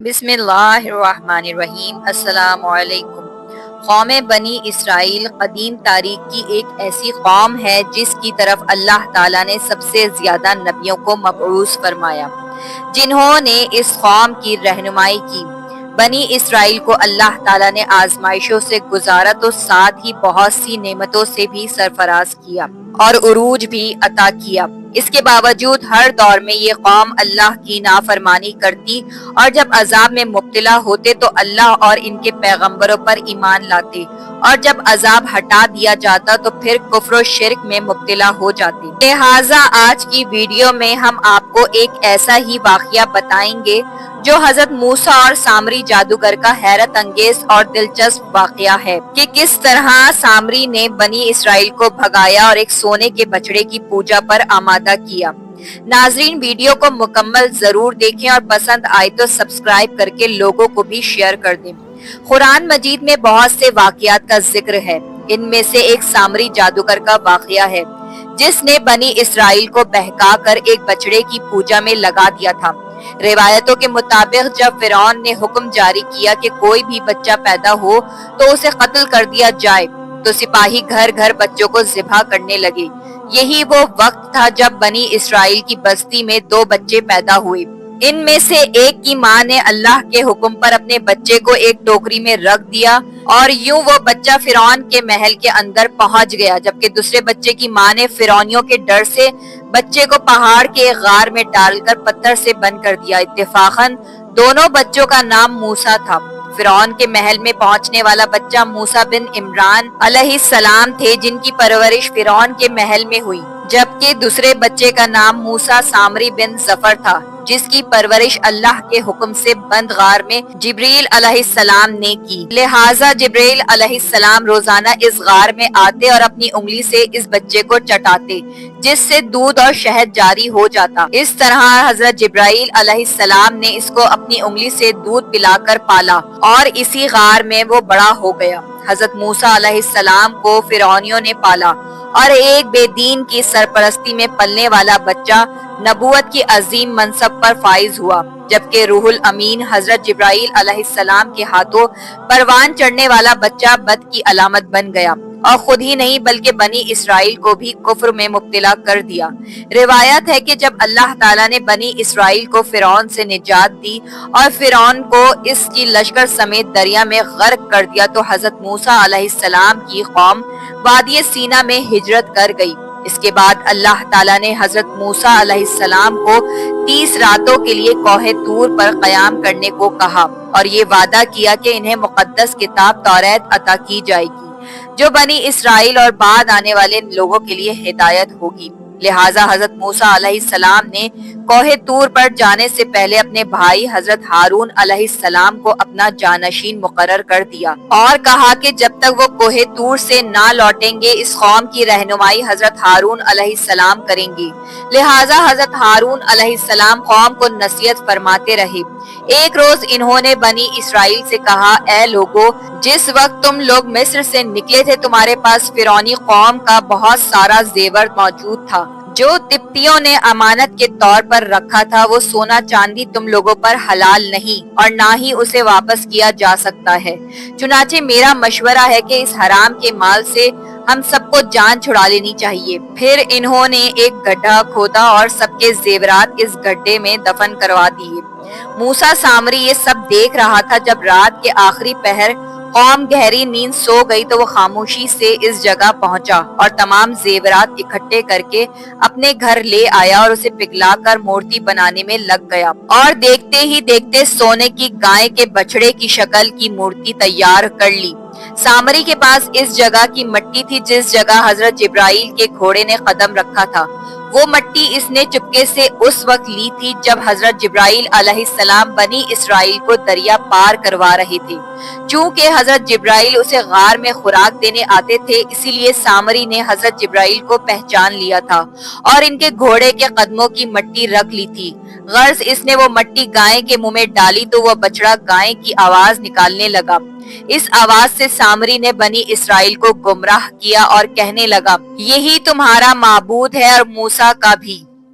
بسم اللہ الرحمن الرحیم۔ السلام علیکم۔ قوم بنی اسرائیل قدیم تاریخ کی ایک ایسی قوم ہے جس کی طرف اللہ تعالیٰ نے سب سے زیادہ نبیوں کو مبعوث فرمایا، جنہوں نے اس قوم کی رہنمائی کی۔ بنی اسرائیل کو اللہ تعالیٰ نے آزمائشوں سے گزارا تو ساتھ ہی بہت سی نعمتوں سے بھی سرفراز کیا اور عروج بھی عطا کیا۔ اس کے باوجود ہر دور میں یہ قوم اللہ کی نافرمانی کرتی اور جب عذاب میں مبتلا ہوتے تو اللہ اور ان کے پیغمبروں پر ایمان لاتے، اور جب عذاب ہٹا دیا جاتا تو پھر کفر و شرک میں مبتلا ہو جاتے۔ لہٰذا آج کی ویڈیو میں ہم آپ کو ایک ایسا ہی واقعہ بتائیں گے جو حضرت موسیٰ اور سامری جادوگر کا حیرت انگیز اور دلچسپ واقعہ ہے کہ کس طرح سامری نے بنی اسرائیل کو بھگایا اور ایک سونے کے بچڑے کی پوجا پر آمادہ کیا۔ ناظرین، ویڈیو کو مکمل ضرور دیکھیں اور پسند آئے تو سبسکرائب کر کے لوگوں کو بھی شیئر کر دیں۔ قرآن مجید میں بہت سے واقعات کا ذکر ہے، ان میں سے ایک سامری جادوگر کا واقعہ ہے جس نے بنی اسرائیل کو بہکا کر ایک بچڑے کی پوجا میں لگا دیا تھا۔ روایتوں کے مطابق جب فرعون نے حکم جاری کیا کہ کوئی بھی بچہ پیدا ہو تو اسے قتل کر دیا جائے تو سپاہی گھر گھر بچوں کو ذبح کرنے لگے۔ یہی وہ وقت تھا جب بنی اسرائیل کی بستی میں 2 بچے پیدا ہوئے۔ ان میں سے ایک کی ماں نے اللہ کے حکم پر اپنے بچے کو ایک ٹوکری میں رکھ دیا اور یوں وہ بچہ فرعون کے محل کے اندر پہنچ گیا، جبکہ دوسرے بچے کی ماں نے فرعونیوں کے ڈر سے بچے کو پہاڑ کے غار میں ڈال کر پتھر سے بند کر دیا۔ اتفاقاً دونوں بچوں کا نام موسیٰ تھا۔ فرعون کے محل میں پہنچنے والا بچہ موسیٰ بن عمران علیہ السلام تھے، جن کی پرورش فرعون کے محل میں ہوئی، جبکہ دوسرے بچے کا نام موسیٰ سامری بن ظفر تھا، جس کی پرورش اللہ کے حکم سے بند غار میں جبریل علیہ السلام نے کی۔ لہٰذا جبریل علیہ السلام روزانہ اس غار میں آتے اور اپنی انگلی سے اس بچے کو چٹاتے، جس سے دودھ اور شہد جاری ہو جاتا۔ اس طرح حضرت جبرائیل علیہ السلام نے اس کو اپنی انگلی سے دودھ پلا کر پالا اور اسی غار میں وہ بڑا ہو گیا۔ حضرت موسیٰ علیہ السلام کو فرعونیوں نے پالا اور ایک بے دین کی سرپرستی میں پلنے والا بچہ نبوت کی عظیم منصب پر فائز ہوا، جبکہ روح الامین حضرت جبرائیل علیہ السلام کے ہاتھوں پروان چڑھنے والا بچہ بد کی علامت بن گیا اور خود ہی نہیں بلکہ بنی اسرائیل کو بھی کفر میں مبتلا کر دیا۔ روایت ہے کہ جب اللہ تعالیٰ نے بنی اسرائیل کو فرعون سے نجات دی اور فرعون کو اس کی لشکر سمیت دریا میں غرق کر دیا تو حضرت موسیٰ علیہ السلام کی قوم وادی سینا میں ہجرت کر گئی۔ اس کے بعد اللہ تعالیٰ نے حضرت موسیٰ علیہ السلام کو 30 راتوں کے لیے کوہ طور پر قیام کرنے کو کہا اور یہ وعدہ کیا کہ انہیں مقدس کتاب توریت عطا کی جائے گی، جو بنی اسرائیل اور بعد آنے والے لوگوں کے لیے ہدایت ہوگی۔ لہٰذا حضرت موسیٰ علیہ السلام نے کوہ طور پر جانے سے پہلے اپنے بھائی حضرت ہارون علیہ السلام کو اپنا جانشین مقرر کر دیا اور کہا کہ جب تک وہ کوہ طور سے نہ لوٹیں گے اس قوم کی رہنمائی حضرت ہارون علیہ السلام کریں گے۔ لہٰذا حضرت ہارون علیہ السلام قوم کو نصیحت فرماتے رہے۔ ایک روز انہوں نے بنی اسرائیل سے کہا، اے لوگو، جس وقت تم لوگ مصر سے نکلے تھے تمہارے پاس فرعونی قوم کا بہت سارا زیور موجود تھا جو تبتیوں نے امانت کے طور پر رکھا تھا۔ وہ سونا چاندی تم لوگوں پر حلال نہیں اور نہ ہی اسے واپس کیا جا سکتا ہے، چنانچہ میرا مشورہ ہے کہ اس حرام کے مال سے ہم سب کو جان چھڑا لینی چاہیے۔ پھر انہوں نے ایک گڈھا کھودا اور سب کے زیورات اس گڈھے میں دفن کروا دیے۔ موسیٰ سامری یہ سب دیکھ رہا تھا۔ جب رات کے آخری پہر قوم گہری نیند سو گئی تو وہ خاموشی سے اس جگہ پہنچا اور تمام زیورات اکٹھے کر کے اپنے گھر لے آیا اور اسے پگھلا کر مورتی بنانے میں لگ گیا اور دیکھتے ہی دیکھتے سونے کی گائے کے بچڑے کی شکل کی مورتی تیار کر لی۔ سامری کے پاس اس جگہ کی مٹی تھی جس جگہ حضرت جبرائیل کے گھوڑے نے قدم رکھا تھا۔ وہ مٹی اس نے چپکے سے اس وقت لی تھی جب حضرت جبرائیل علیہ السلام بنی اسرائیل کو دریا پار کروا رہے تھے۔ چونکہ حضرت جبرائیل اسے غار میں خوراک دینے آتے تھے، اسی لیے سامری نے حضرت جبرائیل کو پہچان لیا تھا اور ان کے گھوڑے کے قدموں کی مٹی رکھ لی تھی۔ غرض اس نے وہ مٹی گائے کے منہ میں ڈالی تو وہ بچڑا گائے کی آواز نکالنے لگا۔ اس آواز سے سامری نے بنی اسرائیل کو گمراہ کیا اور کہنے لگا، یہی تمہارا معبود ہے اور موسیٰ کا بھی۔